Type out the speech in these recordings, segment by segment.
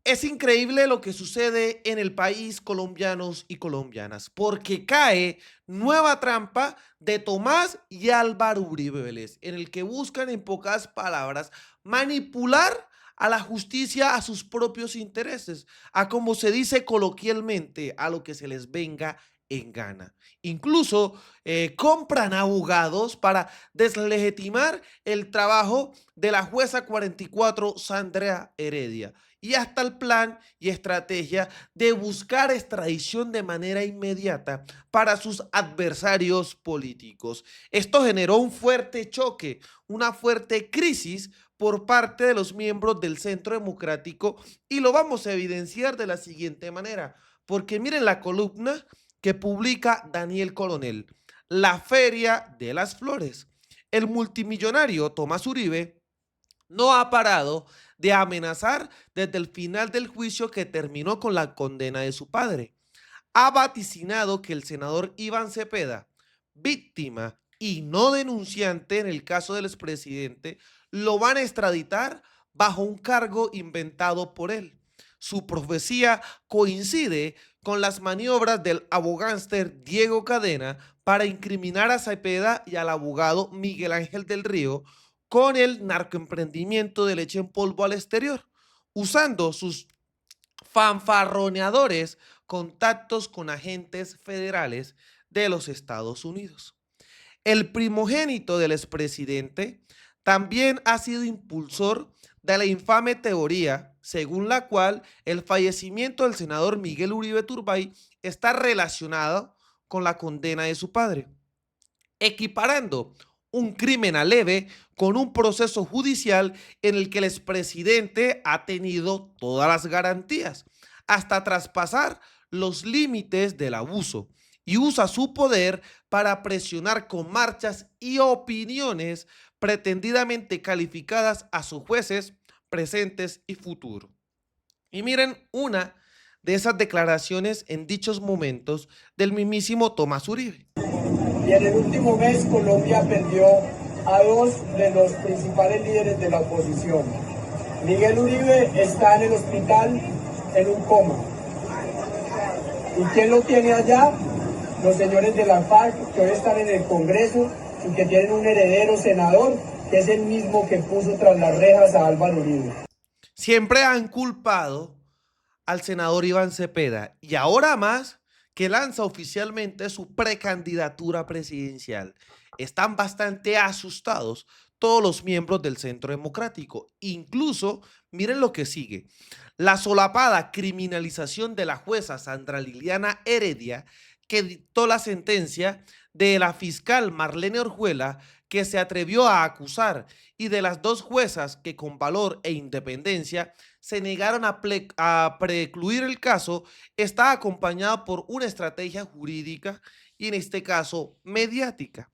Es increíble lo que sucede en el país, colombianos y colombianas, porque cae nueva trampa de Tomás y Álvaro Uribe Vélez, en el que buscan, en pocas palabras, manipular a la justicia a sus propios intereses, a como se dice coloquialmente, a lo que se les venga en gana. Incluso compran abogados para deslegitimar el trabajo de la jueza 44, Sandra Heredia, y hasta el plan y estrategia de buscar extradición de manera inmediata para sus adversarios políticos. Esto generó un fuerte choque, una fuerte crisis por parte de los miembros del Centro Democrático, y lo vamos a evidenciar de la siguiente manera, porque miren la columna que publica Daniel Coronel: la Feria de las Flores. El multimillonario Tomás Uribe no ha parado de amenazar desde el final del juicio que terminó con la condena de su padre. Ha vaticinado que el senador Iván Cepeda, víctima y no denunciante en el caso del expresidente, lo van a extraditar bajo un cargo inventado por él. Su profecía coincide con las maniobras del abogánster Diego Cadena para incriminar a Cepeda y al abogado Miguel Ángel del Río con el narcoemprendimiento de leche en polvo al exterior, usando sus fanfarroneadores contactos con agentes federales de los Estados Unidos. El primogénito del expresidente también ha sido impulsor de la infame teoría según la cual el fallecimiento del senador Miguel Uribe Turbay está relacionado con la condena de su padre, equiparando un crimen a leve con un proceso judicial en el que el expresidente ha tenido todas las garantías, hasta traspasar los límites del abuso, y usa su poder para presionar con marchas y opiniones pretendidamente calificadas a sus jueces presentes y futuros. Y miren una de esas declaraciones en dichos momentos del mismísimo Tomás Uribe. Y en el último mes Colombia perdió a dos de los principales líderes de la oposición. Miguel Uribe está en el hospital en un coma. ¿Y quién lo tiene allá? Los señores de la FARC, que hoy están en el Congreso y que tienen un heredero senador, que es el mismo que puso tras las rejas a Álvaro Uribe. Siempre han culpado al senador Iván Cepeda, y ahora más que lanza oficialmente su precandidatura presidencial. Están bastante asustados todos los miembros del Centro Democrático. Incluso, miren lo que sigue: la solapada criminalización de la jueza Sandra Liliana Heredia, que dictó la sentencia, de la fiscal Marlene Orjuela, que se atrevió a acusar, y de las dos juezas que con valor e independencia se negaron a precluir el caso, está acompañada por una estrategia jurídica y, en este caso, mediática.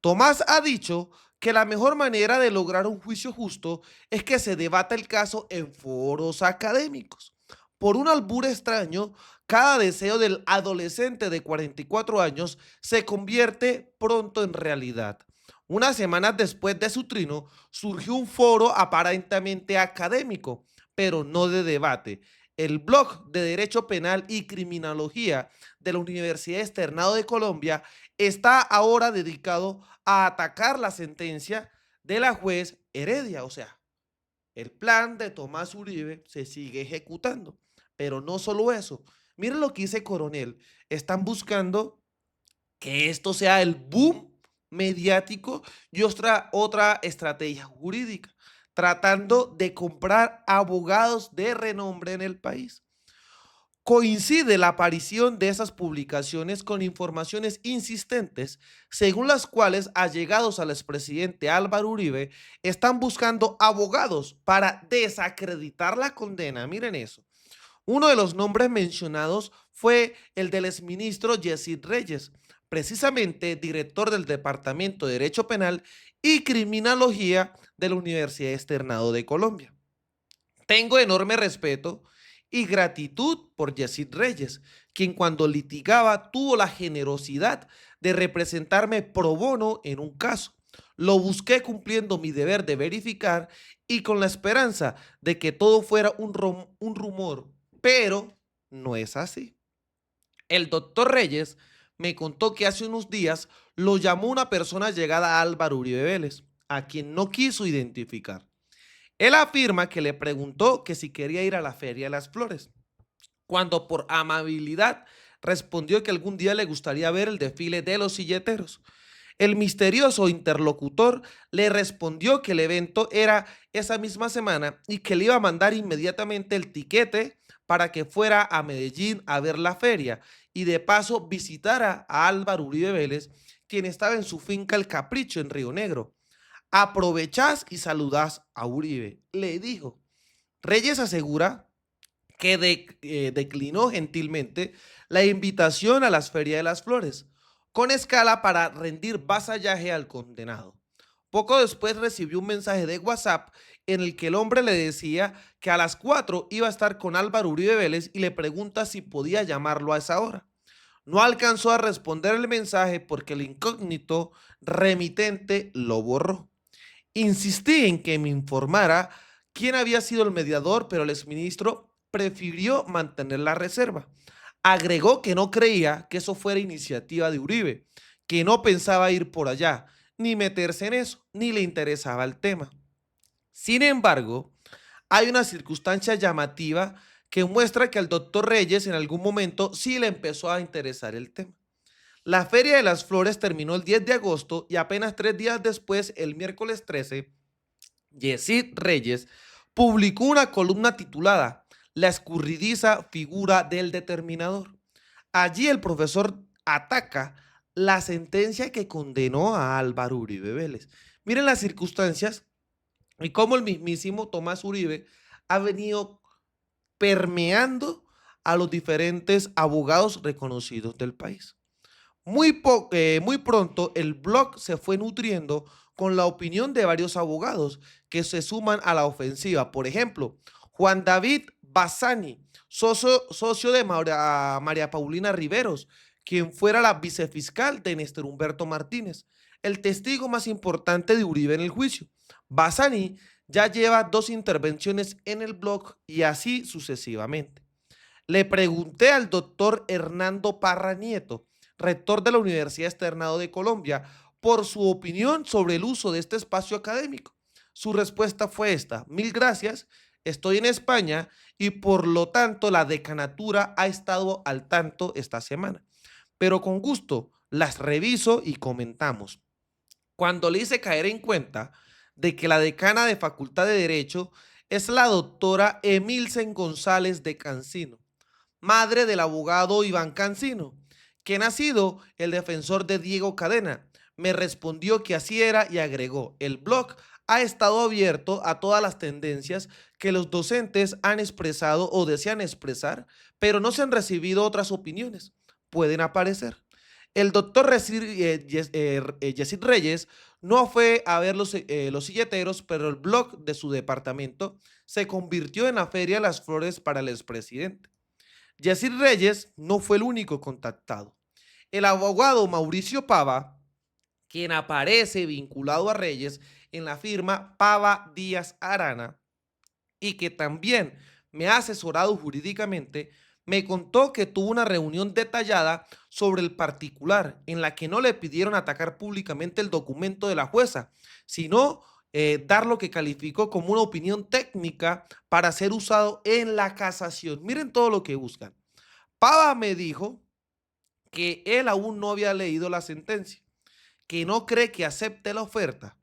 Tomás ha dicho que la mejor manera de lograr un juicio justo es que se debata el caso en foros académicos. Por un albur extraño, cada deseo del adolescente de 44 años se convierte pronto en realidad. Unas semanas después de su trino, surgió un foro aparentemente académico, pero no de debate. El blog de Derecho Penal y Criminología de la Universidad Externado de Colombia está ahora dedicado a atacar la sentencia de la juez Heredia. O sea, el plan de Tomás Uribe se sigue ejecutando. Pero no solo eso. Miren lo que dice Coronel. Están buscando que esto sea el boom mediático y otra estrategia jurídica, tratando de comprar abogados de renombre en el país. Coincide la aparición de esas publicaciones con informaciones insistentes, según las cuales allegados al expresidente Álvaro Uribe están buscando abogados para desacreditar la condena. Miren eso. Uno de los nombres mencionados fue el del exministro Yesid Reyes, precisamente director del Departamento de Derecho Penal y Criminología de la Universidad Externado de Colombia. Tengo enorme respeto y gratitud por Yesid Reyes, quien cuando litigaba tuvo la generosidad de representarme pro bono en un caso, Lo busqué cumpliendo mi deber de verificar y con la esperanza de que todo fuera un rumor, pero no es así. El doctor Reyes me contó que hace unos días lo llamó una persona llegada a Álvaro Uribe Vélez, a quien no quiso identificar. Él afirma que le preguntó que si quería ir a la Feria de las Flores, cuando por amabilidad respondió que algún día le gustaría ver el desfile de los silleteros. El misterioso interlocutor le respondió que el evento era esa misma semana y que le iba a mandar inmediatamente el tiquete para que fuera a Medellín a ver la feria y de paso visitara a Álvaro Uribe Vélez, quien estaba en su finca El Capricho en Río Negro. Aprovechás y saludás a Uribe, le dijo. Reyes asegura que declinó gentilmente la invitación a las Ferias de las Flores, con escala para rendir vasallaje al condenado. Poco después recibió un mensaje de WhatsApp en el que el hombre le decía que a las 4 iba a estar con Álvaro Uribe Vélez y le pregunta si podía llamarlo a esa hora. No alcanzó a responder el mensaje porque el incógnito remitente lo borró. Insistí en que me informara quién había sido el mediador, pero el exministro prefirió mantener la reserva. Agregó que no creía que eso fuera iniciativa de Uribe, que no pensaba ir por allá, ni meterse en eso, ni le interesaba el tema. Sin embargo, hay una circunstancia llamativa que muestra que al doctor Reyes en algún momento sí le empezó a interesar el tema. La Feria de las Flores terminó el 10 de agosto y apenas 3 días después, el miércoles 13, Yesid Reyes publicó una columna titulada La escurridiza figura del determinador. Allí el profesor ataca la sentencia que condenó a Álvaro Uribe Vélez. Miren las circunstancias y cómo el mismísimo Tomás Uribe ha venido permeando a los diferentes abogados reconocidos del país. Muy pronto el blog se fue nutriendo con la opinión de varios abogados que se suman a la ofensiva. Por ejemplo, Juan David Bassani, socio de María Paulina Riveros, quien fuera la vicefiscal de Néstor Humberto Martínez, el testigo más importante de Uribe en el juicio. Bassani ya lleva 2 intervenciones en el blog y así sucesivamente. Le pregunté al doctor Hernando Parra Nieto, rector de la Universidad Externado de Colombia, por su opinión sobre el uso de este espacio académico. Su respuesta fue esta: mil gracias, estoy en España y por lo tanto la decanatura ha estado al tanto esta semana. Pero con gusto las reviso y comentamos. Cuando le hice caer en cuenta de que la decana de Facultad de Derecho es la doctora Emilsen González de Cancino, madre del abogado Iván Cancino, quien ha sido el defensor de Diego Cadena. Me respondió que así era y agregó: el blog ha estado abierto a todas las tendencias que los docentes han expresado o desean expresar, pero no se han recibido otras opiniones. Pueden aparecer. El doctor Yesid Reyes no fue a ver los silleteros, pero el blog de su departamento se convirtió en la Feria de las Flores para el expresidente. Yesid Reyes no fue el único contactado. El abogado Mauricio Pava, quien aparece vinculado a Reyes en la firma Pava Díaz Arana y que también me ha asesorado jurídicamente, me contó que tuvo una reunión detallada sobre el particular en la que no le pidieron atacar públicamente el documento de la jueza, sino dar lo que calificó como una opinión técnica para ser usado en la casación. Miren todo lo que buscan. Pava me dijo que él aún no había leído la sentencia, que no cree que acepte la oferta,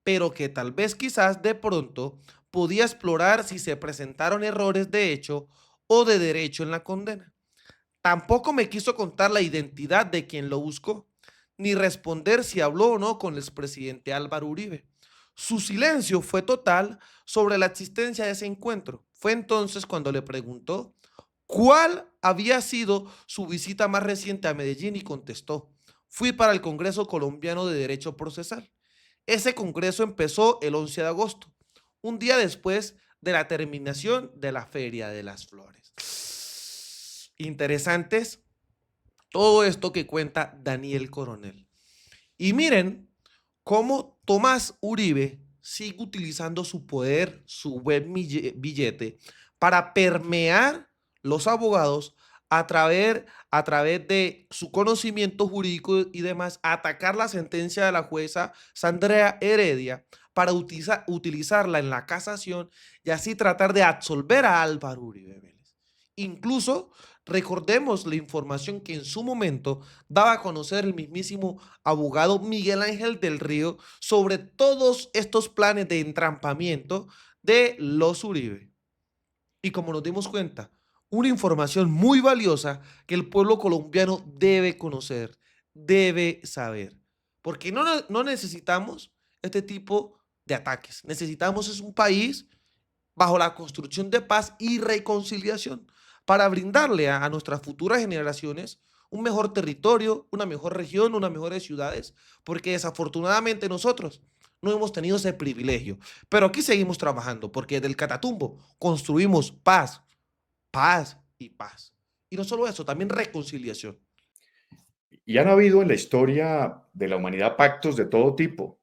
pero que tal vez quizás de pronto podía explorar si se presentaron errores de hecho o de derecho en la condena. Tampoco me quiso contar la identidad de quien lo buscó, ni responder si habló o no con el expresidente Álvaro Uribe. Su silencio fue total sobre la existencia de ese encuentro. Fue entonces cuando le preguntó cuál había sido su visita más reciente a Medellín y contestó: fui para el Congreso Colombiano de Derecho Procesal. Ese congreso empezó el 11 de agosto, un día después de la terminación de la Feria de las Flores. Interesantes todo esto que cuenta Daniel Coronel. Y miren cómo Tomás Uribe sigue utilizando su poder, su buen billete, para permear los abogados a través de su conocimiento jurídico y demás, atacar la sentencia de la jueza Sandra Heredia para utilizarla en la casación y así tratar de absolver a Álvaro Uribe Vélez. Incluso recordemos la información que en su momento daba a conocer el mismísimo abogado Miguel Ángel del Río sobre todos estos planes de entrampamiento de los Uribe. Y como nos dimos cuenta, una información muy valiosa que el pueblo colombiano debe conocer, debe saber. Porque no necesitamos este tipo de ataques. Necesitamos es un país bajo la construcción de paz y reconciliación para brindarle a nuestras futuras generaciones un mejor territorio, una mejor región, unas mejores ciudades, porque desafortunadamente nosotros no hemos tenido ese privilegio. Pero aquí seguimos trabajando, porque del Catatumbo construimos paz, paz y paz. Y no solo eso, también reconciliación. Y han habido en la historia de la humanidad pactos de todo tipo,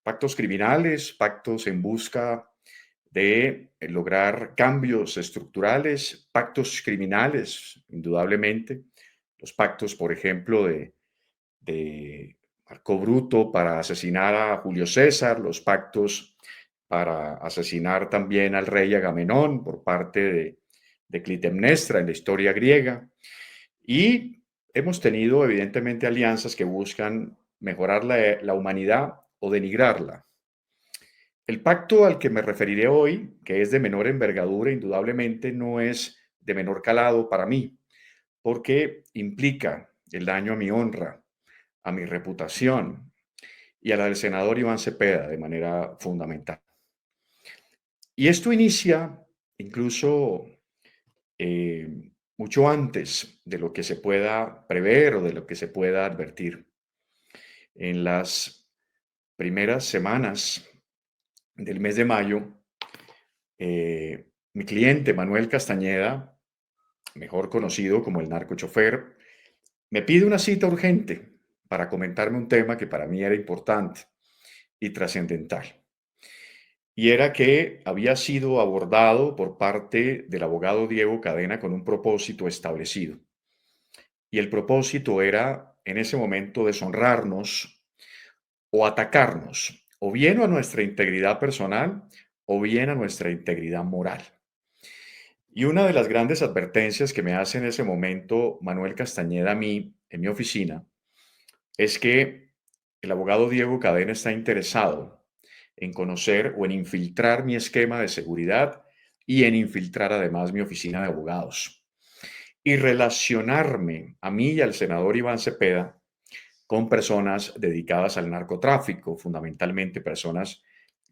pactos criminales, pactos en busca de lograr cambios estructurales, pactos criminales, indudablemente, los pactos, por ejemplo, de Marco Bruto para asesinar a Julio César, los pactos para asesinar también al rey Agamenón por parte de Clitemnestra en la historia griega. Y hemos tenido, evidentemente, alianzas que buscan mejorar la humanidad o denigrarla. El pacto al que me referiré hoy, que es de menor envergadura, indudablemente no es de menor calado para mí, porque implica el daño a mi honra, a mi reputación y a la del senador Iván Cepeda de manera fundamental. Y esto inicia incluso mucho antes de lo que se pueda prever o de lo que se pueda advertir. En las primeras semanas del mes de mayo, mi cliente Manuel Castañeda, mejor conocido como el narcochofer, me pide una cita urgente para comentarme un tema que para mí era importante y trascendental. Y era que había sido abordado por parte del abogado Diego Cadena con un propósito establecido. Y el propósito era, en ese momento, deshonrarnos o atacarnos, o bien a nuestra integridad personal, o bien a nuestra integridad moral. Y una de las grandes advertencias que me hace en ese momento Manuel Castañeda a mí, en mi oficina, es que el abogado Diego Cadena está interesado en conocer o en infiltrar mi esquema de seguridad y en infiltrar además mi oficina de abogados y relacionarme a mí y al senador Iván Cepeda con personas dedicadas al narcotráfico, fundamentalmente personas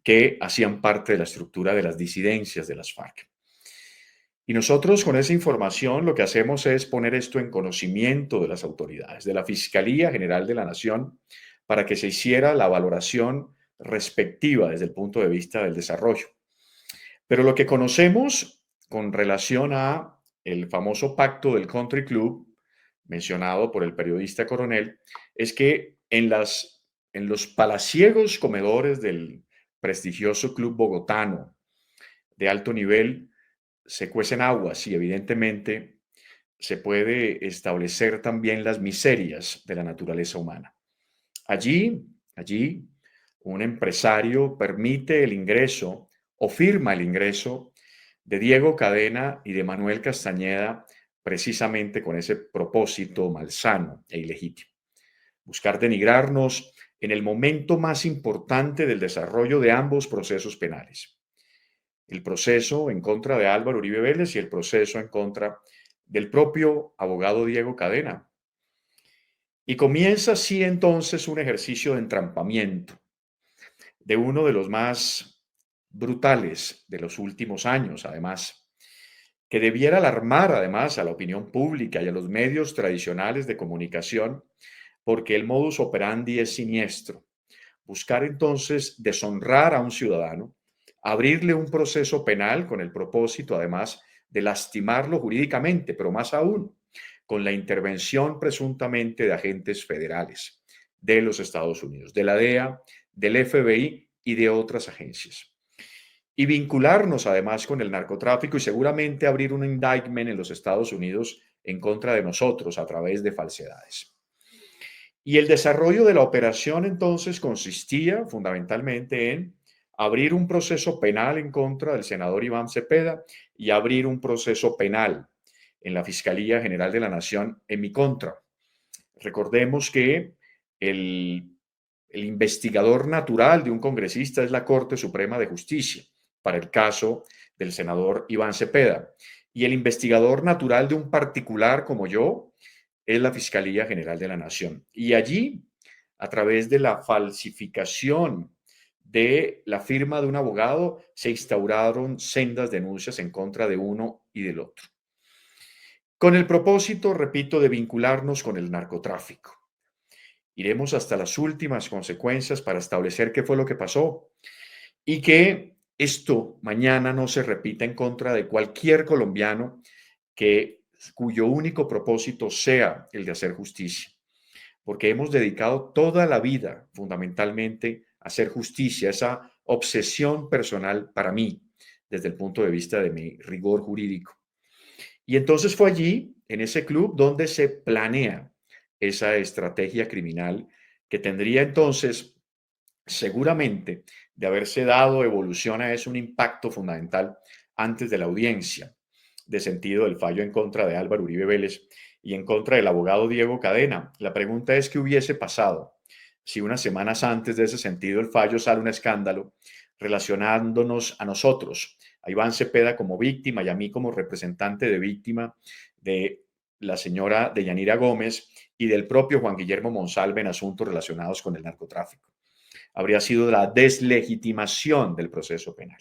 que hacían parte de la estructura de las disidencias de las FARC. Y nosotros con esa información lo que hacemos es poner esto en conocimiento de las autoridades, de la Fiscalía General de la Nación, para que se hiciera la valoración respectiva desde el punto de vista del desarrollo. Pero lo que conocemos con relación a el famoso pacto del Country Club, mencionado por el periodista Coronel, es que en los palaciegos comedores del prestigioso club bogotano de alto nivel se cuecen aguas y evidentemente se puede establecer también las miserias de la naturaleza humana. Allí, un empresario permite el ingreso o firma el ingreso de Diego Cadena y de Manuel Castañeda precisamente con ese propósito malsano e ilegítimo. Buscar denigrarnos en el momento más importante del desarrollo de ambos procesos penales. El proceso en contra de Álvaro Uribe Vélez y el proceso en contra del propio abogado Diego Cadena. Y comienza así entonces un ejercicio de entrampamiento de uno de los más brutales de los últimos años, además, que debiera alarmar además a la opinión pública y a los medios tradicionales de comunicación, porque el modus operandi es siniestro. Buscar entonces deshonrar a un ciudadano, abrirle un proceso penal con el propósito además de lastimarlo jurídicamente, pero más aún, con la intervención presuntamente de agentes federales, de los Estados Unidos, de la DEA, del FBI y de otras agencias. Y vincularnos además con el narcotráfico y seguramente abrir un indictment en los Estados Unidos en contra de nosotros a través de falsedades. Y el desarrollo de la operación entonces consistía fundamentalmente en abrir un proceso penal en contra del senador Iván Cepeda y abrir un proceso penal en la Fiscalía General de la Nación en mi contra. Recordemos que el investigador natural de un congresista es la Corte Suprema de Justicia para el caso del senador Iván Cepeda. Y el investigador natural de un particular como yo es la Fiscalía General de la Nación. Y allí, a través de la falsificación de la firma de un abogado, se instauraron sendas denuncias en contra de uno y del otro. Con el propósito, repito, de vincularnos con el narcotráfico. Iremos hasta las últimas consecuencias para establecer qué fue lo que pasó y que esto mañana no se repita en contra de cualquier colombiano cuyo único propósito sea el de hacer justicia, porque hemos dedicado toda la vida fundamentalmente a hacer justicia, esa obsesión personal para mí, desde el punto de vista de mi rigor jurídico. Y entonces fue allí, en ese club, donde se planea esa estrategia criminal que tendría entonces, seguramente, de haberse dado evolución a eso, un impacto fundamental antes de la audiencia de sentido del fallo en contra de Álvaro Uribe Vélez y en contra del abogado Diego Cadena. La pregunta es qué hubiese pasado si unas semanas antes de ese sentido el fallo sale un escándalo relacionándonos a nosotros, a Iván Cepeda como víctima y a mí como representante de víctima de la señora Deyanira Gómez y del propio Juan Guillermo Monsalve en asuntos relacionados con el narcotráfico. Habría sido la deslegitimación del proceso penal.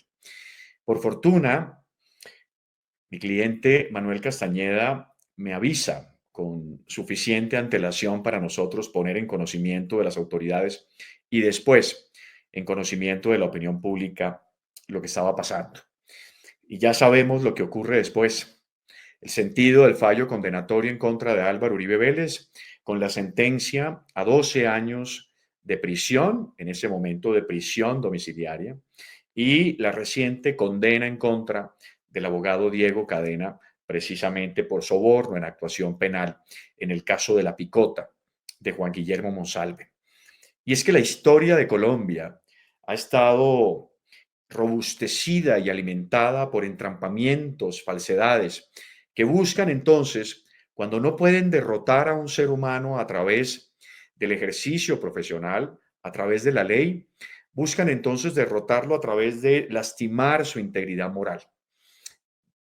Por fortuna, mi cliente Manuel Castañeda me avisa con suficiente antelación para nosotros poner en conocimiento de las autoridades y después en conocimiento de la opinión pública lo que estaba pasando. Y ya sabemos lo que ocurre después. El sentido del fallo condenatorio en contra de Álvaro Uribe Vélez con la sentencia a 12 años de prisión, en ese momento de prisión domiciliaria, y la reciente condena en contra del abogado Diego Cadena, precisamente por soborno en actuación penal, en el caso de la picota de Juan Guillermo Monsalve. Y es que la historia de Colombia ha estado robustecida y alimentada por entrampamientos, falsedades, que buscan entonces, cuando no pueden derrotar a un ser humano a través del ejercicio profesional, a través de la ley, buscan entonces derrotarlo a través de lastimar su integridad moral.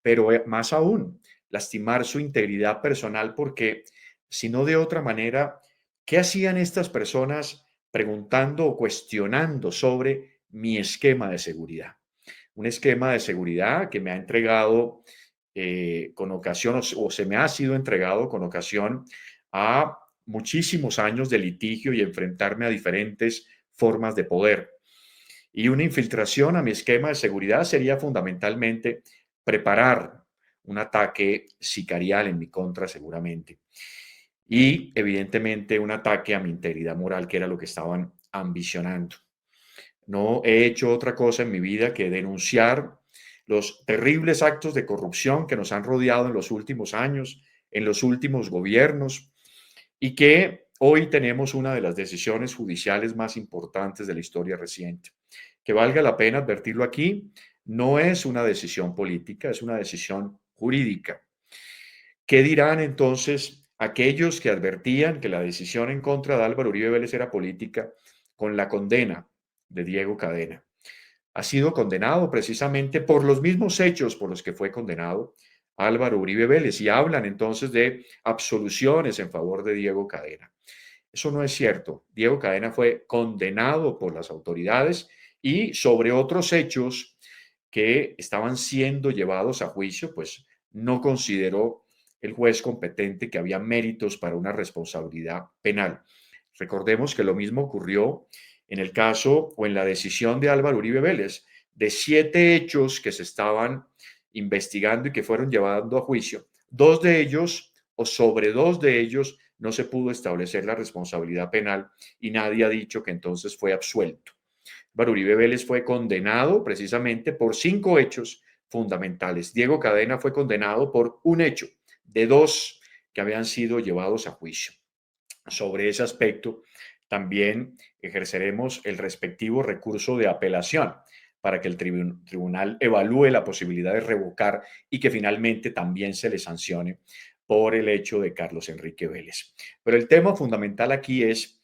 Pero más aún, lastimar su integridad personal porque, si no de otra manera, ¿qué hacían estas personas preguntando o cuestionando sobre mi esquema de seguridad? Un esquema de seguridad que me ha entregado con ocasión o se me ha sido entregado con ocasión a muchísimos años de litigio y enfrentarme a diferentes formas de poder. Y una infiltración a mi esquema de seguridad sería fundamentalmente preparar un ataque sicarial en mi contra seguramente. Y evidentemente un ataque a mi integridad moral, que era lo que estaban ambicionando. No he hecho otra cosa en mi vida que denunciar los terribles actos de corrupción que nos han rodeado en los últimos años, en los últimos gobiernos, y que hoy tenemos una de las decisiones judiciales más importantes de la historia reciente. Que valga la pena advertirlo aquí, no es una decisión política, es una decisión jurídica. ¿Qué dirán entonces aquellos que advertían que la decisión en contra de Álvaro Uribe Vélez era política con la condena de Diego Cadena? Ha sido condenado precisamente por los mismos hechos por los que fue condenado Álvaro Uribe Vélez y hablan entonces de absoluciones en favor de Diego Cadena. Eso no es cierto. Diego Cadena fue condenado por las autoridades y sobre otros hechos que estaban siendo llevados a juicio, pues no consideró el juez competente que había méritos para una responsabilidad penal. Recordemos que lo mismo ocurrió en el caso o en la decisión de Álvaro Uribe Vélez, de 7 hechos que se estaban investigando y que fueron llevando a juicio. 2 de ellos o sobre 2 de ellos no se pudo establecer la responsabilidad penal y nadie ha dicho que entonces fue absuelto. Álvaro Uribe Vélez fue condenado precisamente por 5 hechos fundamentales. Diego Cadena fue condenado por un hecho de 2 que habían sido llevados a juicio. Sobre ese aspecto, también ejerceremos el respectivo recurso de apelación para que el tribunal evalúe la posibilidad de revocar y que finalmente también se le sancione por el hecho de Carlos Enrique Vélez. Pero el tema fundamental aquí es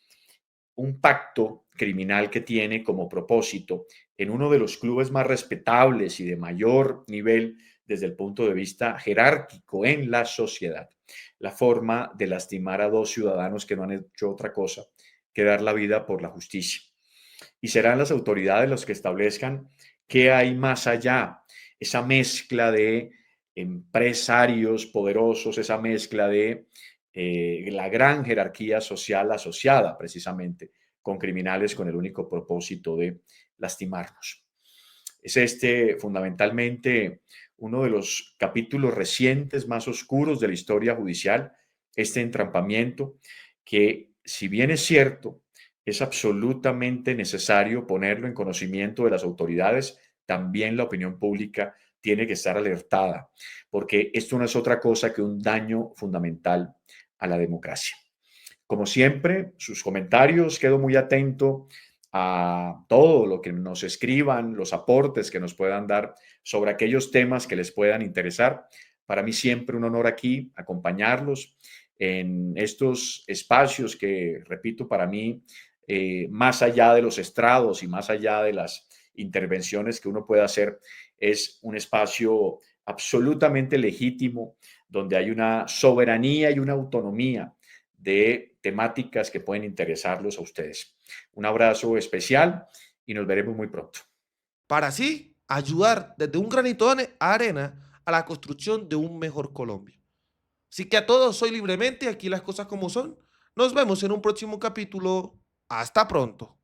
un pacto criminal que tiene como propósito en uno de los clubes más respetables y de mayor nivel desde el punto de vista jerárquico en la sociedad, la forma de lastimar a 2 ciudadanos que no han hecho otra cosa que dar la vida por la justicia. Y serán las autoridades los que establezcan qué hay más allá, esa mezcla de empresarios poderosos, esa mezcla de la gran jerarquía social asociada precisamente con criminales con el único propósito de lastimarnos. Es este fundamentalmente uno de los capítulos recientes más oscuros de la historia judicial, este entrampamiento que, si bien es cierto, es absolutamente necesario ponerlo en conocimiento de las autoridades, también la opinión pública tiene que estar alertada, porque esto no es otra cosa que un daño fundamental a la democracia. Como siempre, sus comentarios, quedo muy atento a todo lo que nos escriban, los aportes que nos puedan dar sobre aquellos temas que les puedan interesar. Para mí siempre un honor aquí acompañarlos en estos espacios que, repito, para mí, más allá de los estrados y más allá de las intervenciones que uno pueda hacer, es un espacio absolutamente legítimo donde hay una soberanía y una autonomía de temáticas que pueden interesarlos a ustedes. Un abrazo especial y nos veremos muy pronto. Para así ayudar desde un granito de arena a la construcción de un mejor Colombia. Así que a todos soy libremente, aquí las cosas como son. Nos vemos en un próximo capítulo. Hasta pronto.